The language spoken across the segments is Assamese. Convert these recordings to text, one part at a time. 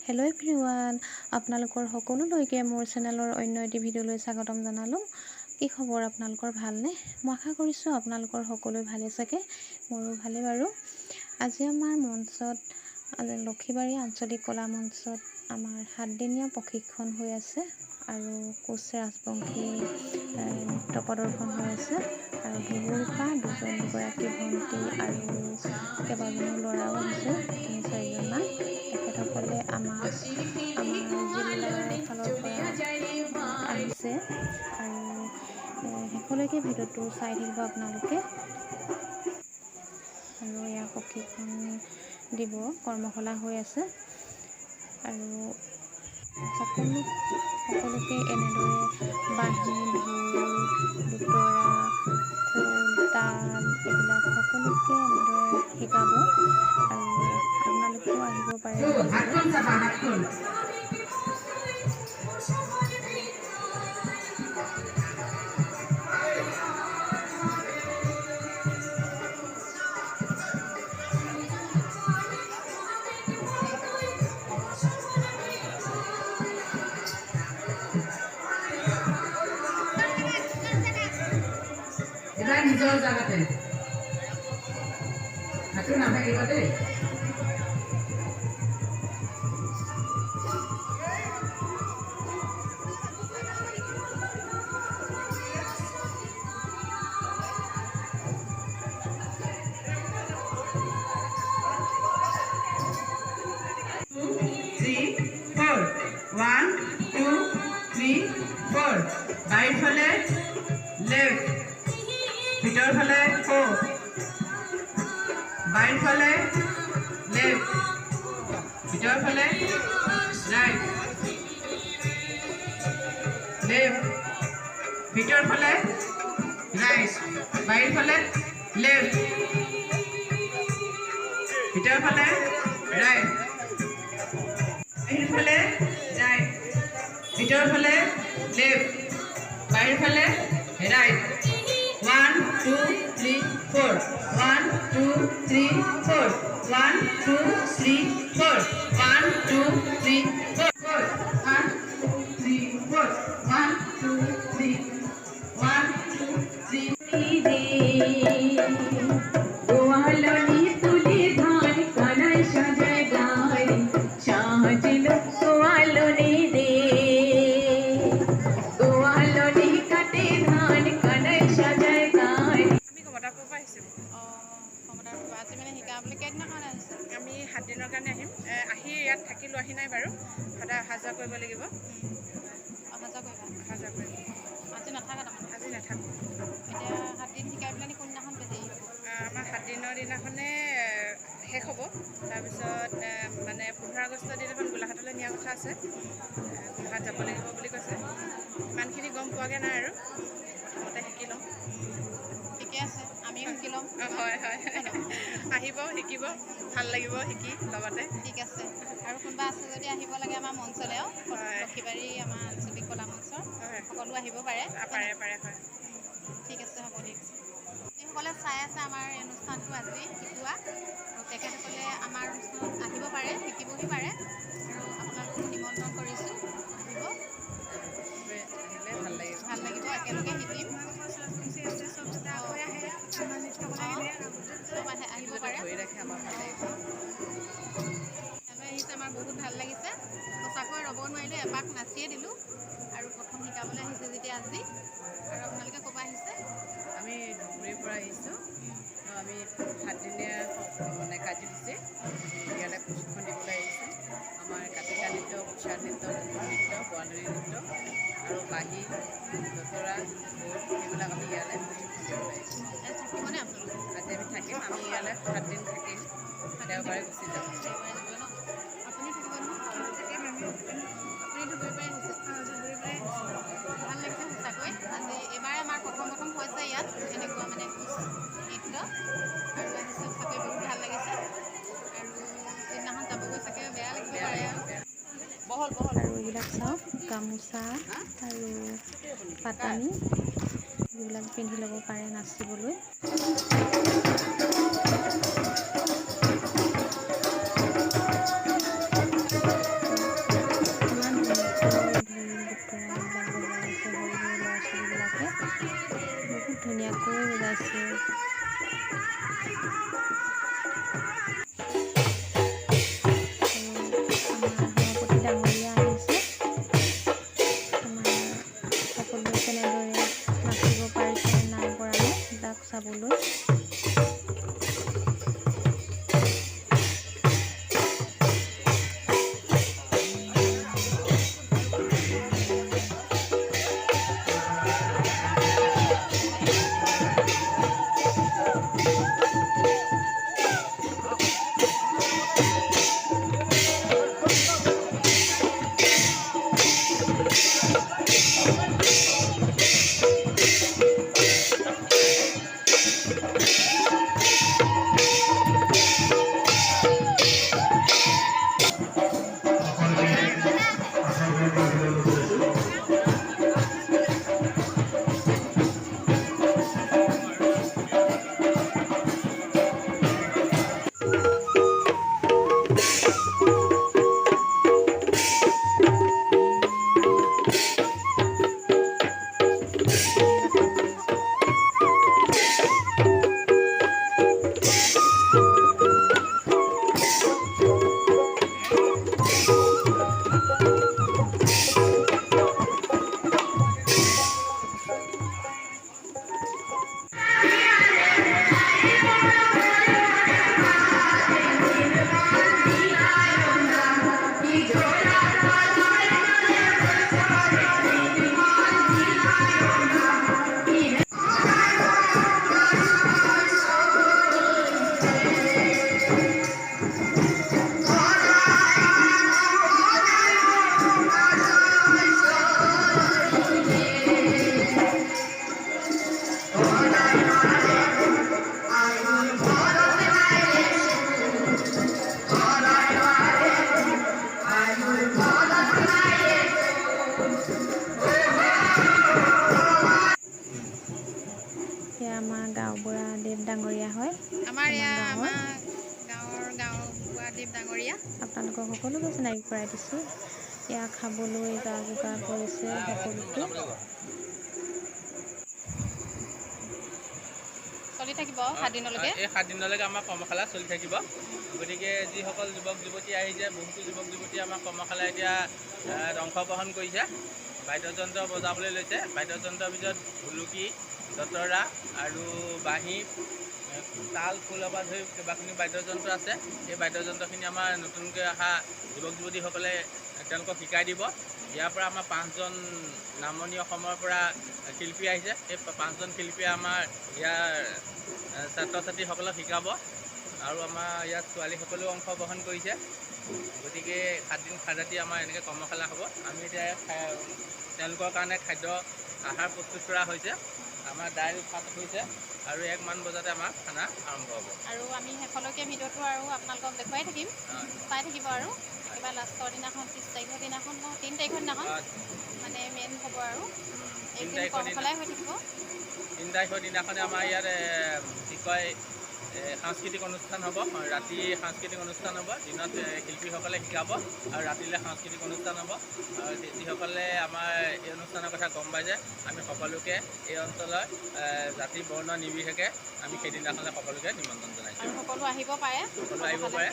হেল্ল' এভৰিৱান, আপোনালোকৰ সকলোলৈকে মোৰ চেনেলৰ অন্য এটি ভিডিঅ'লৈ স্বাগতম জনালোঁ। কি খবৰ আপোনালোকৰ, ভালনে? মই আশা কৰিছোঁ আপোনালোকৰ সকলোৱে ভালে চাগে। মোৰো ভালে বাৰু। আজি আমাৰ মঞ্চত লক্ষীবাৰী আঞ্চলিক কলা মঞ্চত আমাৰ 7দিনীয়া প্ৰশিক্ষণ হৈ আছে আৰু কোচ ৰাজবংশী নৃত্য প্ৰদৰ্শন হৈ আছে আৰু ধুবুৰীৰ দুগৰাকী ভণ্টি আৰু কেইবাজনো ল'ৰাও আহিছে, 3-4জনমান। তেখেতসকলে আমাৰ জিলাৰ ফালৰ পৰা আহিছে আৰু শেষলৈকে ভিডিঅ'টো চাই থাকিব আপোনালোকে। আৰু ইয়াৰ প্ৰশিক্ষণ দিব, কৰ্মশালা হৈ আছে আৰু সকলোকে এনেদৰে বাঁহী, ঢোল, দুতৰা, খোল, তাল এইবিলাক সকলোকে এনেদৰে শিকাব আৰু আপোনালোকেও আহিব পাৰে। এটা নিজৰ জাগাতে হাতটো নাথাকিব দেই। বাহিৰফালে লেফ্ট, ভিতৰফালে ফ'ৰ, বাহিৰফালে লেফ্ট, ভিতৰফালে ৰাইট, লেফ্ট, ভিতৰফালে ৰাইট, বাহিৰফালে লেফ্ট, ভিতৰফালে ৰাইট, বাহিৰফালে ৰাইট, ভিতৰফালে লেফ্ট, বাহিৰফালে ৰাইট। 1 2 3 4, 1 2 3 4, 1 2 3 4, 1 2 3 4, 1 2 3 4, 1 2 3, 1 2 3 গোয়ালনি তুলি ধান কানাই সাজায় গাড়ি, সাজিল গোয়ালনি রে, গোয়ালনি কাটে ধান কানাই সাজায় গাড়ি। আমি কমতাপুৰৰ পৰা আহিছোঁ। কমতাপুৰ আজি মানে শিকাবলৈ কেইদিনৰ কাৰণে আহিছে? আমি 7 দিনৰ কাৰণে আহিম। আহি ইয়াত থাকিলোঁ, আহি নাই বাৰু, সদায় অহা যোৱা কৰিব লাগিব। অহা যোৱা কৰিবা? অহা যোৱা কৰিম। আজি নাথাকা তাৰমানে? আজি নাথাকোঁ। এতিয়া 7 দিন শিকাই পেলাই কোনদিনাখন হেৰি হ'ব? আমাৰ 7 দিনৰ দিনাখনে শেষ হ'ব। তাৰপিছত মানে 15 আগষ্টৰ দিনাখন গোলাঘাটলৈ নিয়াৰ কথা আছে। গোলাঘাট যাব লাগিব বুলি কৈছে। ইমানখিনি গম পোৱাগৈ নাই আৰু, প্ৰথমতে শিকি ল'ম। ঠিকে আছে, আমিও শিকি ল'ম। হয় হয়, আহিব, শিকিব, ভাল লাগিব শিকি লগতে। ঠিক আছে। আৰু কোনোবা আছে যদি আহিব লাগে আমাৰ মঞ্চলৈও, লক্ষীবাৰী আমাৰ আঞ্চলিক কলা মঞ্চৰ সকলো আহিব পাৰে। পাৰে হয়। ঠিক আছে, হ'ব দিয়ক। যিসকলে চাই আছে আমাৰ এই অনুষ্ঠানটো আজি শিকোৱা, আৰু তেখেতসকলে আমাৰ অনুষ্ঠানত আহিব পাৰে, শিকিবহি পাৰে, আৰু আপোনালোককো নিমন্ত্ৰণ কৰিছোঁ, আহিব। ভাল লাগিব, ভাল লাগিব, একেলগে শিকিম। চব আহিব পাৰে। ধৰি ৰাখে আমাৰ ভাল লাগিব। ইয়ালৈ আহিছে, আমাৰ বহুত ভাল লাগিছে। সঁচাকৈ ৰ'ব নোৱাৰিলোঁ, এপাক নাচিয়ে দিলোঁ। আৰু প্ৰথম শিকাবলৈ আহিছে যেতিয়া আজি। আৰু আপোনালোকে ক'ব আহিছে? আমি ধুবুৰীৰ পৰা আহিছোঁ। আমি 7দিনীয়া মানে কাৰ্যসূচী ইয়ালৈ প্ৰশিক্ষণ দিবলৈ আহিছোঁ। আমাৰ কাটিকা নৃত্য, কুচিয়া নৃত্য, বিহু নৃত্য, গোৱালৰী নৃত্য আৰু বাঁহী, দতৰা, ঢোল এইবিলাক আমি ইয়ালৈ প্ৰশিক্ষণ দিবলৈ আহিছোঁ। থাকিবনে আপোনালোকে? আজি আমি থাকিম, আমি ইয়ালৈ 7 দিন থাকিম, দেওবাৰে গুচি যাম। দেওবাৰে যাব ন? আপুনি থাকিব নহয়? আপুনি ধুবুৰীৰ পৰাই আহিছে? ধুবুৰীৰ পৰাই আহিছে। ভাল লাগিছে সঁচাকৈ। আজি এইবাৰ আমাৰ প্ৰথম হৈছে ইয়াত এনেকুৱা মানে কোচ নৃত্য, আৰু আহিছে সঁচাকৈ বহুত ভাল লাগিছে। আৰু যিদিনাখন যাবগৈ চাগে বেয়া লাগিব পাৰে আৰু। আৰু এইবিলাক চাওক, গামোচা আৰু পাতানি এইবিলাক পিন্ধি ল'ব পাৰে নাচিবলৈ। সেয়া আমাৰ গাঁওবুঢ়া দেৱ ডাঙৰীয়া হয় আমাৰ গাঁৱৰ। গাঁওবুঢ়া দেৱ ডাঙৰীয়া। আপোনালোকক সকলোকে চিনাকি কৰাই দিছোঁ। এয়া খাবলৈ যা যোগাৰ কৰিছে সকলোকে। চলি থাকিব 7 দিনলৈকে। এই 7 দিনলৈকে আমাৰ কৰ্মশালা চলি থাকিব। গতিকে যিসকল যুৱক যুৱতী আহিছে, বহুতো যুৱক যুৱতী আমাৰ কৰ্মশালা এতিয়া অংশগ্ৰহণ কৰিছে। বাদ্যযন্ত্ৰ বজাবলৈ লৈছে। বাদ্যযন্ত্ৰৰ ভিতৰত ঢুলুকি, দতৰা আৰু বাঁহী, তাল, খোলৰ পৰা ধৰি কেইবাখিনি বাদ্যযন্ত্ৰ আছে। এই বাদ্যযন্ত্ৰখিনি আমাৰ নতুনকৈ অহা যুৱক যুৱতীসকলে তেওঁলোকক শিকাই দিব। ইয়াৰ পৰা আমাৰ 5জন নামনি অসমৰ পৰা শিল্পী আহিছে। সেই 5জন শিল্পীয়ে আমাৰ ইয়াৰ ছাত্ৰ ছাত্ৰীসকলক শিকাব আৰু আমাৰ ইয়াত ছোৱালীসকলেও অংশগ্ৰহণ কৰিছে। গতিকে 7 দিন 7 ৰাতি আমাৰ এনেকৈ কৰ্মশালা হ'ব। আমি এতিয়া তেওঁলোকৰ কাৰণে আহাৰ প্ৰস্তুত কৰা হৈছে। আমাৰ দাইল ভাত হৈছে আৰু 1 মান বজাতে আমাৰ খানা আৰম্ভ হ'ব। আৰু আমি শেষলৈকে ভিডিঅ'টো আৰু আপোনালোকক দেখুৱাই থাকিম, চাই থাকিব আৰু একেবাৰে লাষ্টৰ দিনাখন 30 তাৰিখৰ দিনাখন 3 তাৰিখৰ দিনাখন মানে মেইন হ'ব আৰু 3 একদিন তাৰিখৰ কৰ্মশালাই হৈ থাকিব। 3 তাৰিখৰ দিনাখনে আমাৰ ইয়াত কি কয় সাংস্কৃতিক অনুষ্ঠান হ'ব। ৰাতি সাংস্কৃতিক অনুষ্ঠান হ'ব। দিনত শিল্পীসকলে শিকাব আৰু ৰাতিলৈ সাংস্কৃতিক অনুষ্ঠান হ'ব। আৰু যিসকলে আমাৰ এই অনুষ্ঠানৰ কথা গম পাইছে, আমি সকলোকে এই অঞ্চলৰ জাতি বৰ্ণ নিৰ্বিশেষে আমি সেইদিনাখনে সকলোকে নিমন্ত্ৰণ জনাইছোঁ। আৰু সকলো আহিব পাৰে, সকলো আহিব পাৰে।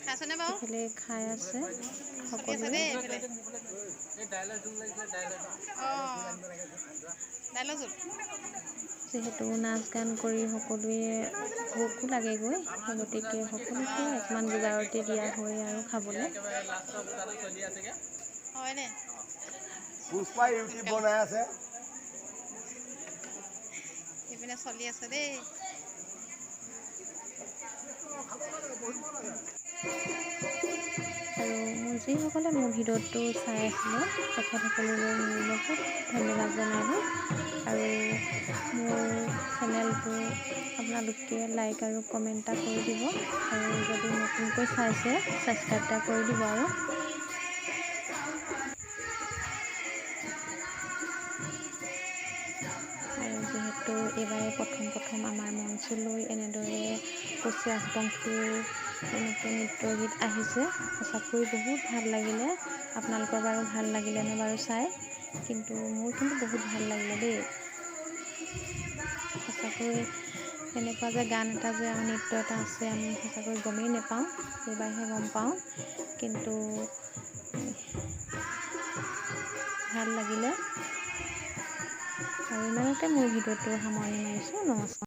খাইছেনে বাৰু? এইফালে খাই আছে চলি আছে সকলোৱে। দেই এইফালে। অঁ, দাইলৰ জোল। যিহেতু নাচ গান কৰি সকলোৱে ভোকো লাগেগৈ, গতিকে সকলোকে অকণমান যোগাৰতে দিয়া হয় আৰু খাবলৈ। একেবাৰে লাষ্টৰ পূজাটো চলি আছেগৈ। হয়নে? পুষ্পাই ৰুটি বনাই আছে। এইপিনে চলি আছে দেই। আৰু যিসকলে মোৰ ভিডিঅ'টো চাই আছিলে তেখেতসকললৈ মোৰ বহুত ধন্যবাদ জনালোঁ। আৰু মোৰ চেনেলটো আপোনালোকে লাইক আৰু কমেণ্ট এটা কৰি দিব, আৰু যদি নতুনকৈ চাইছে ছাবস্ক্ৰাইব এটা কৰি দিব। আৰু যিহেতু এইবাৰে প্ৰথম আমাৰ মঞ্চলৈ এনেদৰে কোচ ৰাজবংশীৰ এনেকৈ নৃত্য গীত আহিছে, সঁচাকৈ বহুত ভাল লাগিলে। আপোনালোকৰ বাৰু ভাল লাগিলেনে বাৰু চাই? কিন্তু মোৰ বহুত ভাল লাগিলে দেই। সঁচাকৈ এনেকুৱা যে গান এটা যে নৃত্য এটা আছে, আমি সঁচাকৈ গমেই নাপাওঁ, এইবাৰহে গম পাওঁ। কিন্তু ভাল লাগিলে। আৰু ইমানতে মোৰ ভিডিঅ'টো সামৰণি মাৰিছোঁ। নমস্কাৰ।